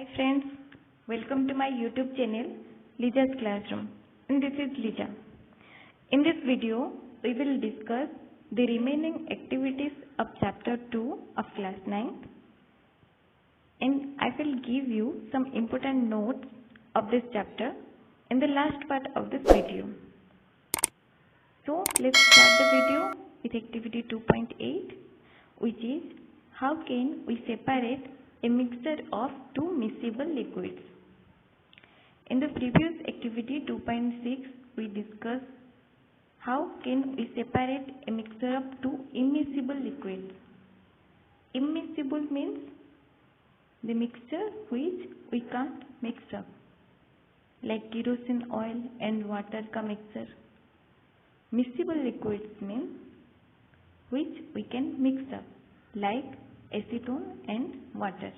Hi friends, welcome to my YouTube channel Lija's Classroom, and this is Lija. In this video, we will discuss the remaining activities of chapter 2 of class 9, and I will give you some important notes of this chapter in the last part of this video. So let's start the video with activity 2.8, which is how can we separate a mixture of two miscible liquids. In the previous activity 2.6, we discussed how can we separate a mixture of two immiscible liquids. Immiscible means the mixture which we can't mix up, like kerosene oil and water ka mixture. Miscible liquids means which we can mix up, like acetone and water.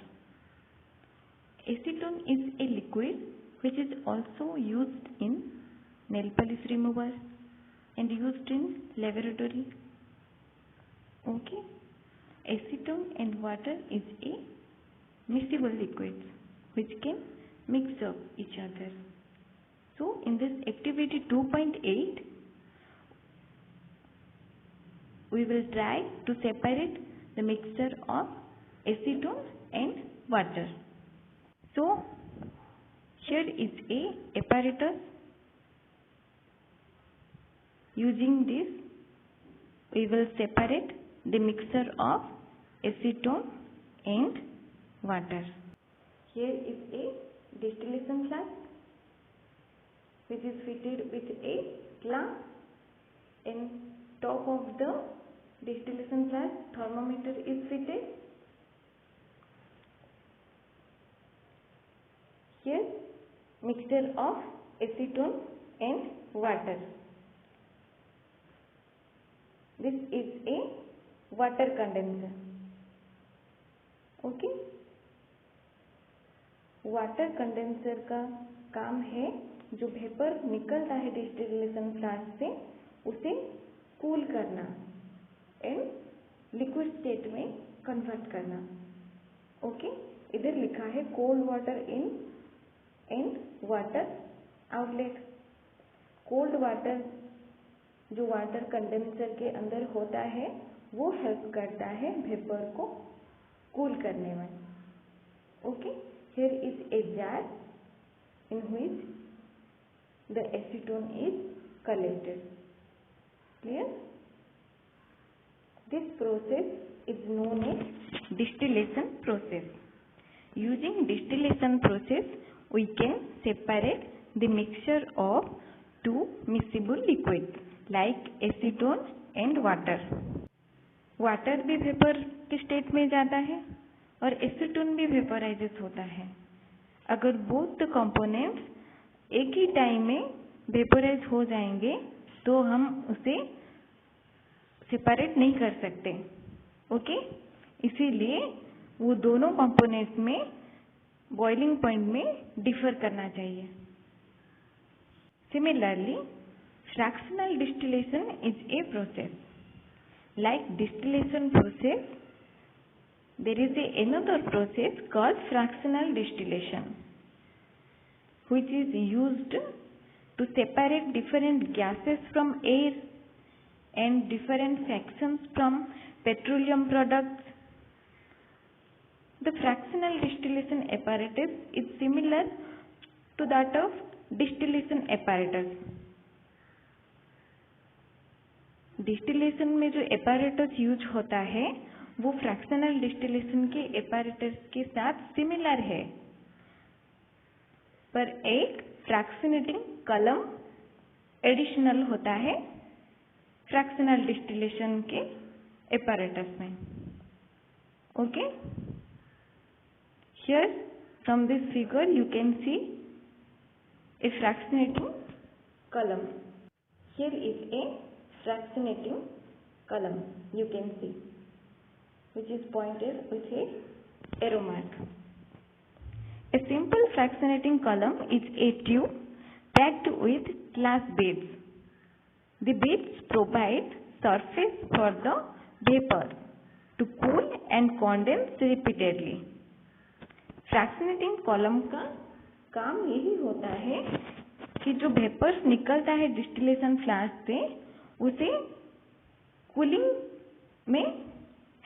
Acetone is a liquid which is also used in nail polish remover and used in laboratory. Okay, acetone and water is a miscible liquid which can mix up each other. So in this activity 2.8, we will try to separate the mixture of acetone and water. So here is a apparatus. Using this, we will separate the mixture of acetone and water. Here is a distillation flask which is fitted with a glass, and top of the distillation flask thermometer is fitted. Here mixture of acetone and water. This is a water condenser. Okay, water condenser का काम है जो vapour निकलता है distillation flask से उसे cool करना and liquid state में कन्वर्ट करना. ओके, इधर लिखा है cold water in and water outlet. Cold water जो वाटर कंडेंसर के अंदर होता है वो हेल्प करता है वेपर को कूल करने में. Okay, here is a jar in which the acetone is collected. Clear? This process is known as distillation process. Using distillation process, we can separate the mixture of two miscible liquids like acetone and water. Water भी vapour के state में जाता है और acetone भी vaporise होता है. अगर बोथ द कंपोनेंट्स एक ही टाइम में वेपराइज हो जाएंगे तो हम उसे सेपरेट नहीं कर सकते. ओके, इसीलिए वो दोनों कंपोनेंट्स में बॉइलिंग पॉइंट में डिफर करना चाहिए. Similarly, fractional distillation is a process. Like distillation process, there is another process called fractional distillation, which is used to separate different gases from air and different fractions from petroleum products. The fractional distillation apparatus is similar to that of distillation apparatus. Distillation में जो apparatus use होता है वो fractional distillation के apparatus के साथ similar है, पर एक फ्रैक्शनेटिंग कलम एडिशनल होता है फ्रैक्शनल डिस्टिलेशन के apparatus में. Okay, here from this figure you can see a fractionating column. Here is a fractionating column you can see, which is pointed with a arrow mark. A simple fractionating column is a tube packed with glass beads. The beads provide surface for the vapor to cool and condense repeatedly. Fractionating column का काम यही होता है कि जो vapours निकलता है distillation flask से उसे कूलिंग में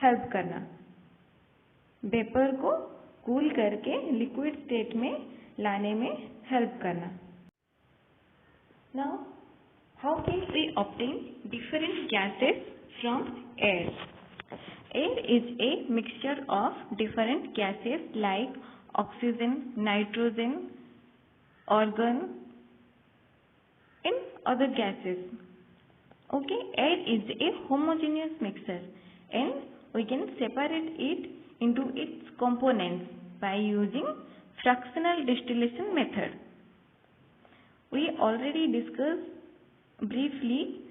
हेल्प करना, वेपर को कूल करके लिक्विड स्टेट में लाने में हेल्प करना। Now how can we obtain different gases from air? Air is a mixture of different gases like oxygen, nitrogen, argon and other gases. Okay, air is a homogeneous mixture and we can separate it into its components by using fractional distillation method. We already discussed briefly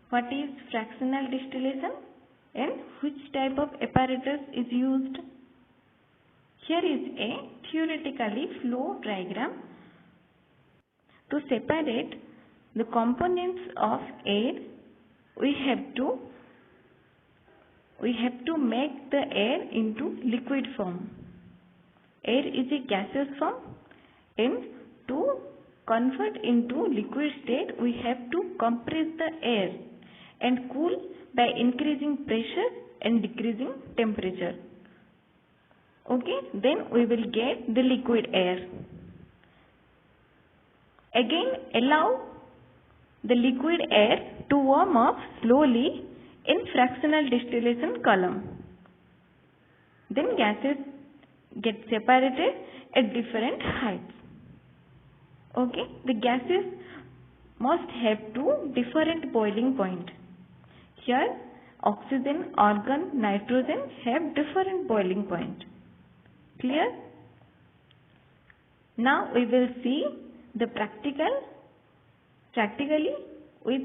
what is fractional distillation and which type of apparatus is used. Here is a theoretically flow diagram. To separate the components of air, we have to make the air into liquid form. Air is a gaseous form and to convert into liquid state, we have to compress the air and cool by increasing pressure and decreasing temperature. Okay, then we will get the liquid air. Again, allow the liquid air to warm up slowly in fractional distillation column. Then gases get separated at different heights. Okay, the gases must have two different boiling point. Here oxygen, argon, nitrogen have different boiling point. Clear? Now we will see the practically with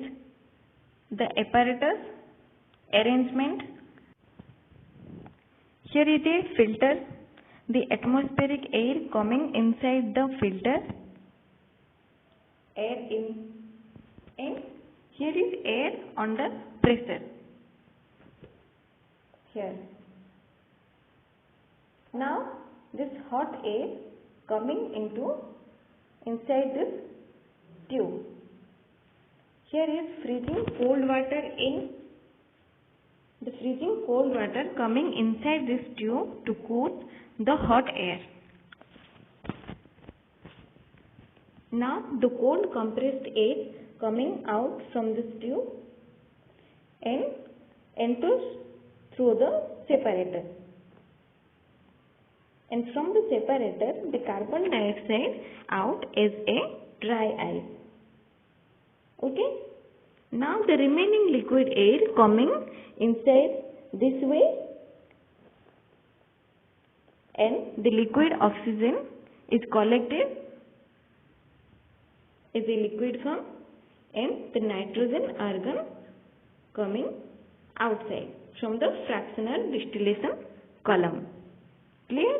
the apparatus arrangement. Here is a filter, the atmospheric air coming inside the filter. Air in and here is air under pressure. Here. Now this hot air coming inside this tube. Here is freezing cold water in the freezing cold water coming inside this tube to cool the hot air. Now the cold compressed air coming out from this tube and enters through the separator. And from the separator, the carbon dioxide out as a dry ice. Okay. Now the remaining liquid air coming inside this way, and the liquid oxygen is collected as a liquid form and the nitrogen argon coming outside from the fractional distillation column. Clear?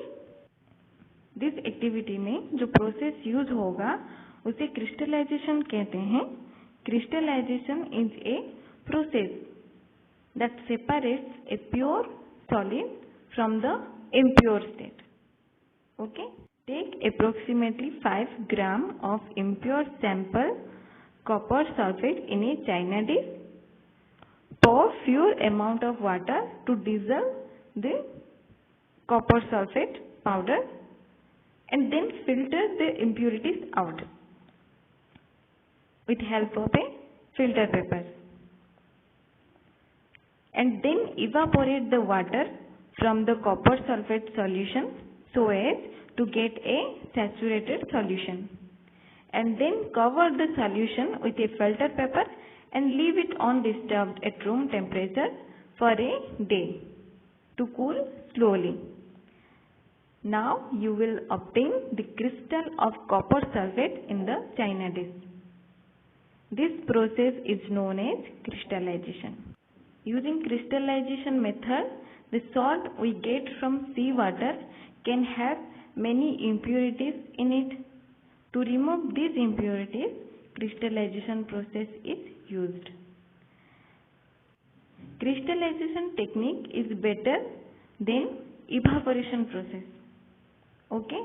This activity में जो process use होगा उसे crystallization कहते हैं. Crystallization is a process that separates a pure solid from the impure state. Okay. Take approximately 5 gram of impure sample copper sulfate in a china dish. Pour few amount of water to dissolve the copper sulfate powder and then filter the impurities out with help of a filter paper. And then evaporate the water from the copper sulfate solution so as to get a saturated solution. And then cover the solution with a filter paper and leave it undisturbed at room temperature for a day to cool slowly. Now you will obtain the crystal of copper sulfate in the china dish. This process is known as crystallization. Using crystallization method, the salt we get from seawater can have many impurities in it. To remove these impurities, crystallization process is used. Crystallization technique is better than evaporation process. Okay.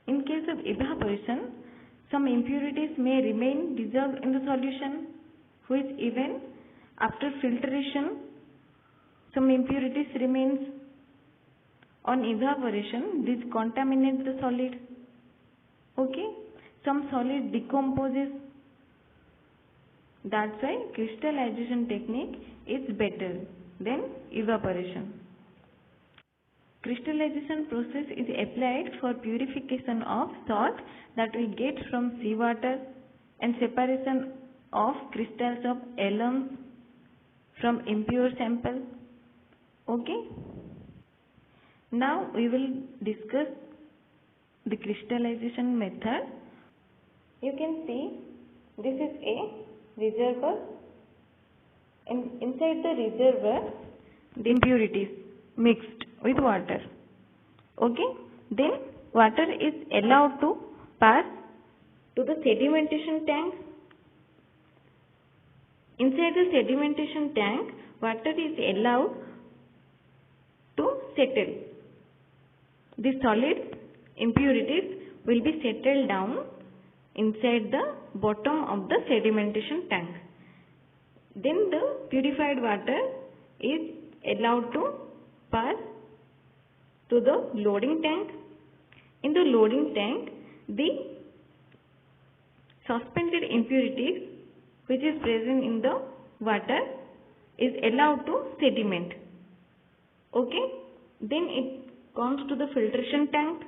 In case of evaporation, some impurities may remain dissolved in the solution, which even after filtration, some impurities remains. On evaporation, this contaminates the solid. Okay. Some solid decomposes. That's why crystallization technique is better than evaporation. Crystallization process is applied for purification of salt that we get from seawater and separation of crystals of alums from impure sample. Okay. Now we will discuss the crystallization method. You can see this is a reservoir, and inside the reservoir the impurities mixed with water. Okay. Then water is allowed to pass to the sedimentation tank. Inside the sedimentation tank, water is allowed to settle. The solid impurities will be settled down inside the bottom of the sedimentation tank. Then the purified water is allowed to pass to the loading tank. In the loading tank, the suspended impurities which is present in the water is allowed to sediment. Okay. Then it comes to the filtration tank.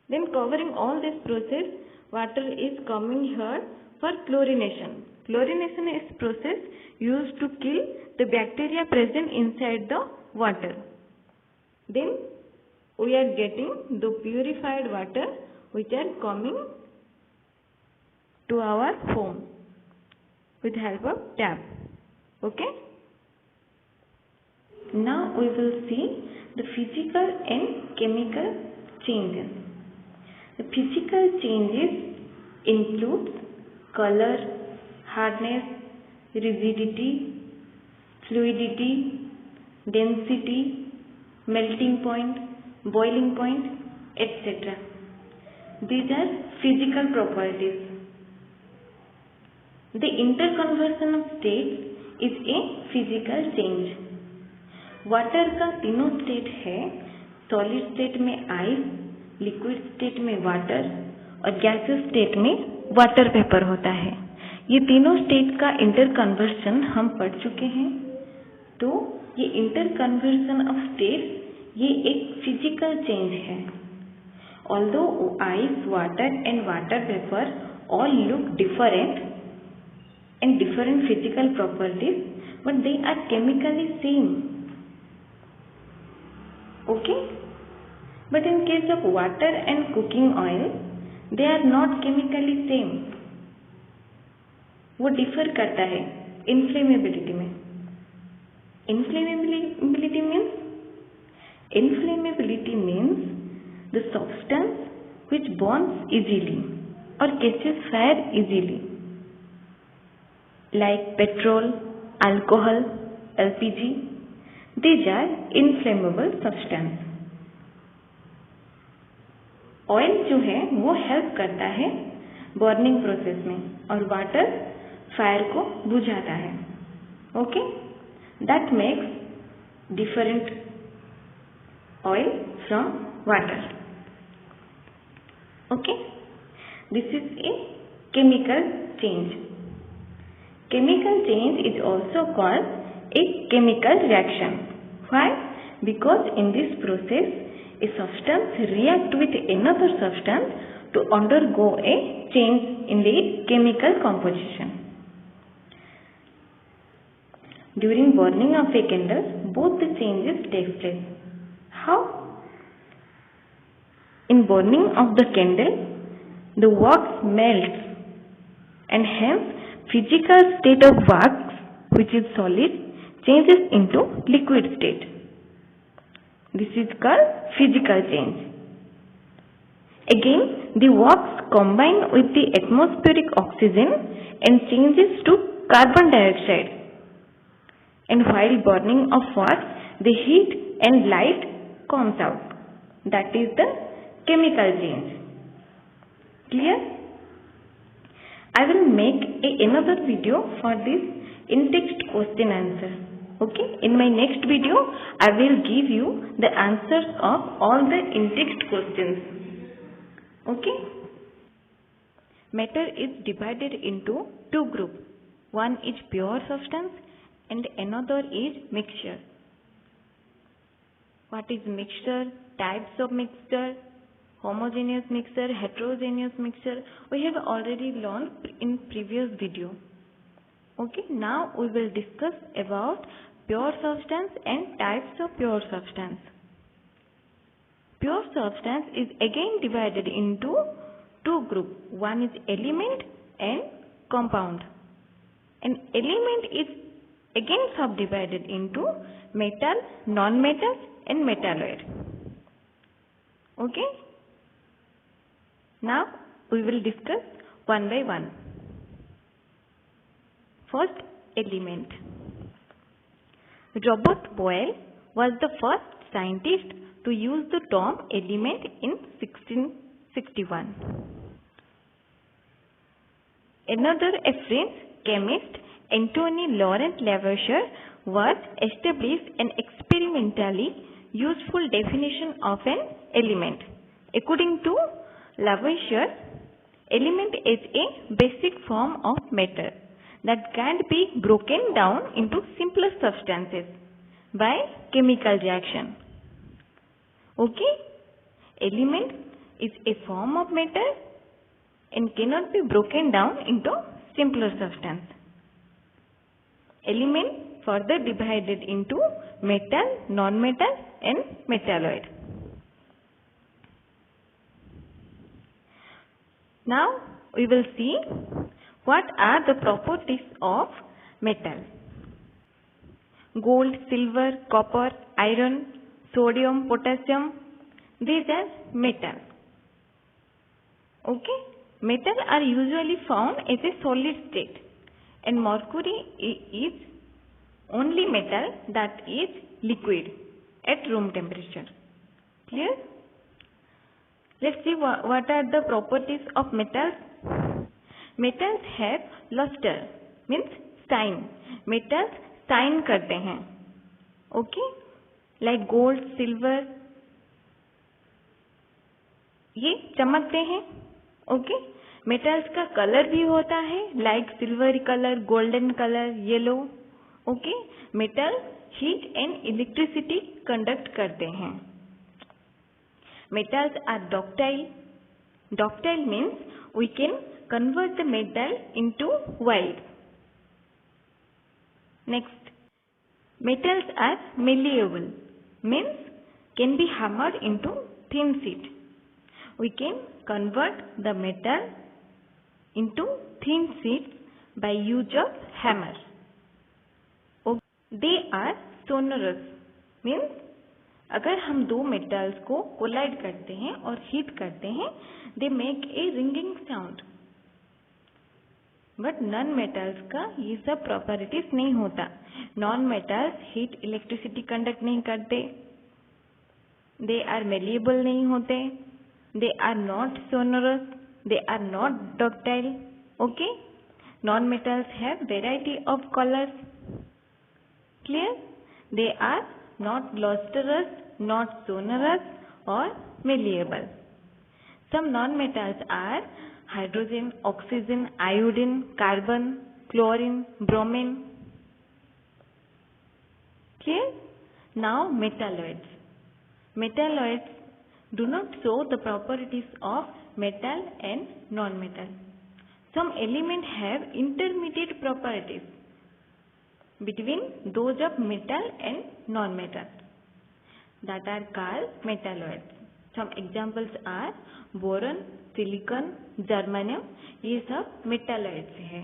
Then covering all this process, water is coming here for chlorination. Chlorination is process used to kill the bacteria present inside the water. Then we are getting the purified water which are coming to our home with help of tap. Okay. Now we will see the physical and chemical changes. The physical changes include color, hardness, rigidity, fluidity, density, melting point, boiling point, etc. These are physical properties. The interconversion of states is a physical change. Water का तीनों state है, solid state में ice, liquid state में water और gaseous state में water vapour होता है। ये तीनों स्टेट का इंटर कन्वर्सन हम पढ़ चुके हैं। तो ये इंटर कन्वर्सन ऑफ स्टेट ये एक फिजिकल चेंज है। Although ice, water and water vapour all look different and different physical properties, but they are chemically same. Okay, but in case of water and cooking oil, they are not chemically same. वो differ करता है inflammability में. Inflammability means the substance which burns easily or catches fire easily, like petrol, alcohol, LPG. These are inflammable substance. Oil जो है वो help करता है burning process में और वाटर फायर को बुझाता है. Okay, that makes different oil from water. Okay, this is a chemical change. Chemical change is also called a chemical reaction. Why? Because in this process, a substance reacts with another substance to undergo a change in the chemical composition. During burning of a candle, both the changes take place. How? In burning of the candle, the wax melts and hence physical state of wax, which is solid, changes into liquid state. This is called physical change. Again, the wax combines with the atmospheric oxygen and changes to carbon dioxide. And while burning of wax, the heat and light comes out. that is the chemical change. Clear? I will make another video for this in-text question answer. Okay, in my next video I will give you the answers of all the in-text questions. Okay. Matter is divided into two groups. One is pure substance and another is mixture. What is mixture? Types of mixture, homogeneous mixture, heterogeneous mixture, we have already learned in previous video. Okay, now we will discuss about pure substance and types of pure substance. Pure substance is again divided into two groups. One is element and compound. An element is again subdivided into metal, non-metal and metalloid. Okay? Now we will discuss one by one. First, element. Robert Boyle was the first scientist to use the term element in 1661. Another French chemist, Antoine Laurent Lavoisier, was established an experimentally useful definition of an element. According to Lavoisier, element is a basic form of matter that can be broken down into simpler substances by chemical reaction. Okay? Element is a form of matter and cannot be broken down into simpler substance. Element further divided into metal, non-metal and metalloid. Now we will see what are the properties of metal. Gold, silver, copper, iron, sodium, potassium, these are metal. Okay? Metal are usually found as a solid state and mercury is only metal that is liquid at room temperature. Clear? Let's see what are the properties of metals. Metals have luster, means shine. Metals shine करते हैं. Okay? Like gold, silver, ये चमकते हैं. Okay? Metals का colour भी होता है, like silver color, golden color, yellow. Okay? Metal heat and electricity conduct करते हैं. Metals are ductile. Ductile means we can convert the metal into wire. Next, metals are malleable, means can be hammered into thin sheet. We can convert the metal into thin sheets by use of hammer. They are sonorous, means अगर हम दो metals को collide करते हैं और heat करते हैं, they make a ringing sound. But non metals का ये सब प्रॉपर्टीज नहीं होता. Non metals heat electricity conduct नहीं करते, दे आर मेलिएबल नहीं होते, they are not sonorous, they are not ductile. Okay, non metals have variety of colours. Clear? They are not lustrous, not sonorous or malleable. Some non-metals are hydrogen, oxygen, iodine, carbon, chlorine, bromine. Clear? Now metalloids. Metalloids do not show the properties of metal and non-metal. Some elements have intermediate properties between those of metal and non-metal, that are called metalloids. Some examples are boron, silicon, germanium. ये सब metalloids हैं.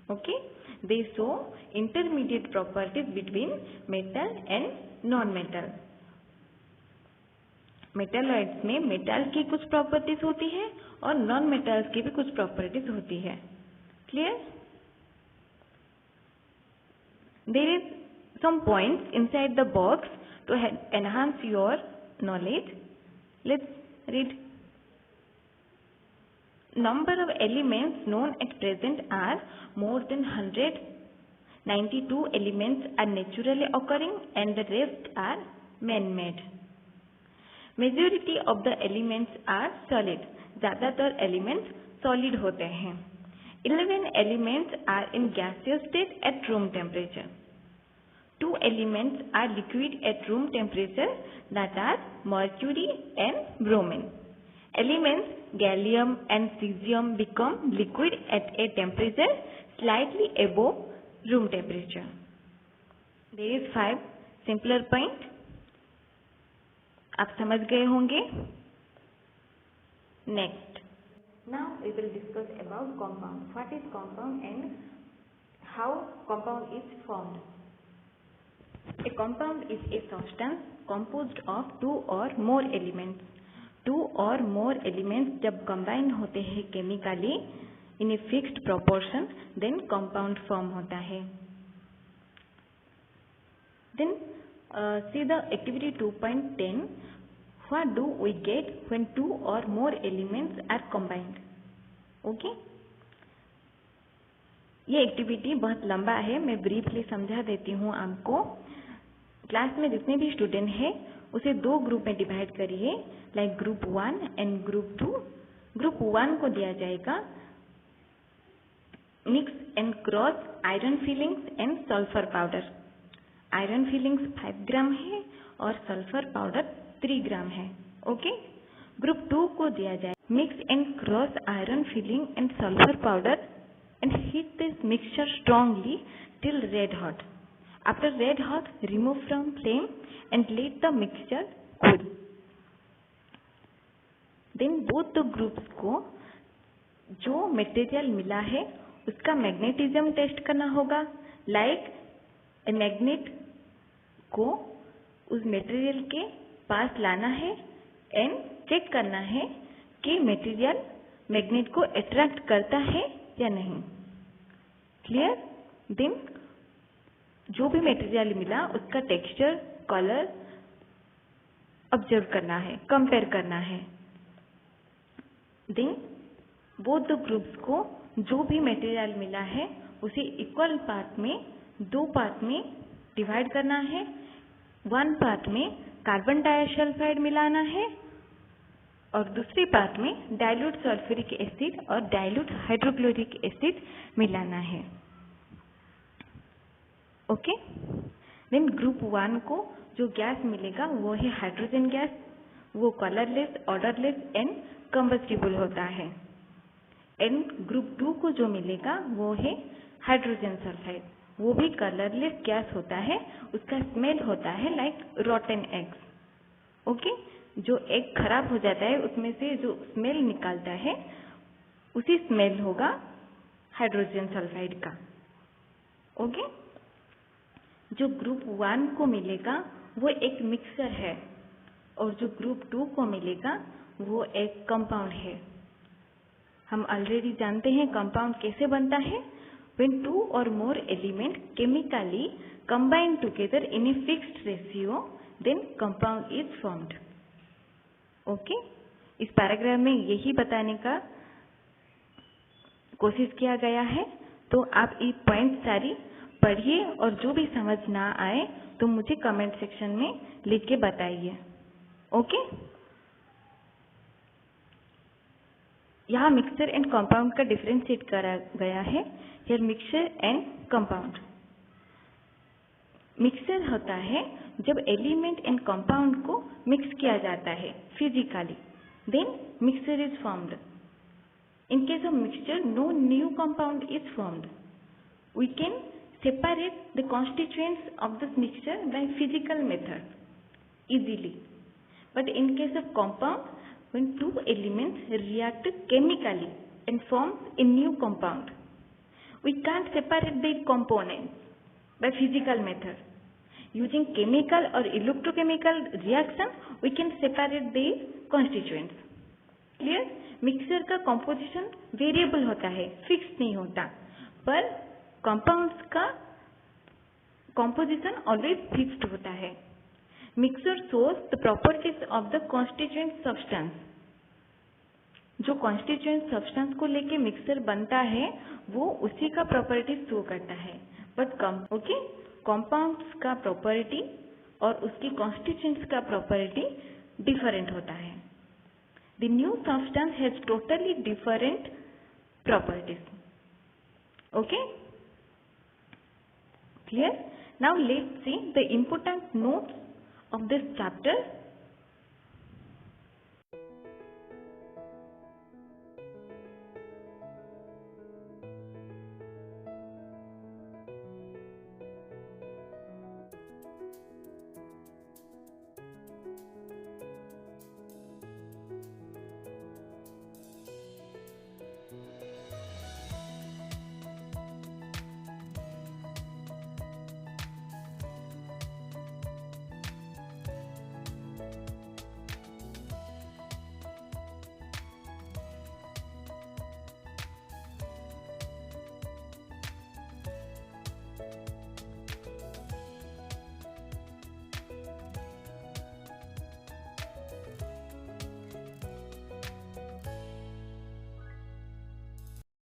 Okay? They show intermediate properties between metal and non-metal. Metalloids में metal की कुछ properties होती है और non-metals की भी कुछ properties होती है. Clear? There is some points inside the box to enhance your knowledge. Let's read. Number of elements known at present are more than 100. 92 elements are naturally occurring and the rest are man-made. Majority of the elements are solid. ज़्यादातर elements solid होते हैं. 11 elements are in gaseous state at room temperature. 2 elements are liquid at room temperature, that are mercury and bromine. Elements gallium and cesium become liquid at a temperature slightly above room temperature. There is 5 simpler point. आप समझ गए होंगे. Next, now we will discuss about compound. What is compound and how compound is formed? A compound is a substance composed of 2 or more elements. 2 or more elements जब combine होते हैं chemically in a fixed proportion, then compound form होता है. Then see the activity 2.10. What do we get when 2 or more elements are combined? Okay? ये activity बहुत लंबा है, मैं ब्रीफली समझा देती हूँ आपको. क्लास में जितने भी स्टूडेंट हैं उसे 2 ग्रुप में डिवाइड करिए, like group 1 and group 2. Group 1 को दिया जाएगा mix and cross iron filings and sulphur powder. Iron filings 5 ग्राम है और सल्फर पाउडर 3 ग्राम है. ओके. ग्रुप 2 को दिया जाए mix and cross iron filling and sulphur powder and heat this mixture strongly till red hot. After red hot, remove from flame and let the mixture cool. Then both the groups को जो material मिला है उसका magnetism test करना होगा. Like a magnet को उस material के पास लाना है एंड चेक करना है कि मटेरियल मैग्नेट को अट्रैक्ट करता है या नहीं. क्लियर. देन जो भी मटेरियल मिला उसका टेक्सचर, कलर ऑब्जर्व करना है, कंपेयर करना है. देन बोथ द ग्रुप्स को जो भी मटेरियल मिला है उसे इक्वल पार्ट में 2 पार्ट में डिवाइड करना है. 1 पार्ट में कार्बन डाइसल्फाइड मिलाना है और दूसरी पार्ट में डाइल्यूट सल्फ्यूरिक एसिड और डाइल्यूट हाइड्रोक्लोरिक एसिड मिलाना है. ओके. देन ग्रुप 1 को जो गैस मिलेगा वो है हाइड्रोजन गैस. वो कलरलेस, ऑडरलेस एंड कंबस्टिबल होता है. एंड ग्रुप 2 को जो मिलेगा वो है हाइड्रोजन सल्फाइड. वो भी कलरलेस गैस होता है. उसका स्मेल होता है लाइक रॉटन एग्स. ओके. जो एग खराब हो जाता है उसमें से जो स्मेल निकलता है उसी स्मेल होगा हाइड्रोजन सल्फाइड का. ओके. जो ग्रुप 1 को मिलेगा वो एक मिक्सचर है और जो ग्रुप 2 को मिलेगा वो एक कंपाउंड है. हम ऑलरेडी जानते हैं कंपाउंड कैसे बनता है. When 2 or more element chemically combine together in a fixed ratio, then compound is formed. Okay? इस पैराग्राफ में यही बताने का कोशिश किया गया है. तो आप ये पॉइंट सारी पढ़िए और जो भी समझ ना आए तो मुझे कमेंट सेक्शन में लिख के बताइए. ओके. यहाँ मिक्सचर एंड कंपाउंड का डिफरेंशिएट करा गया है. Here mixture and compound. Mixture होता है जब एलिमेंट एंड कंपाउंड को मिक्स किया जाता है physically, then mixture is formed. In case of mixture no new compound is formed. We can separate the constituents of this mixture by physical method easily. But in case of compound, when 2 elements react chemically and form a new compound, we can't separate the components by physical method. Using chemical or electrochemical reaction, we can separate the constituents. Clear? Mixture का composition variable होता है, fixed नहीं होता. पर compounds का composition always fixed होता है. Mixture shows the properties of the constituent substance. जो constituent substance को लेके मिक्सर बनता है वो उसी का प्रॉपर्टी शो करता है, बट कंपाउंड्स का प्रॉपर्टी और उसकी constituents का प्रॉपर्टी डिफरेंट होता है. The new substance has totally different properties. Okay? Clear? Now let's see the important notes of this chapter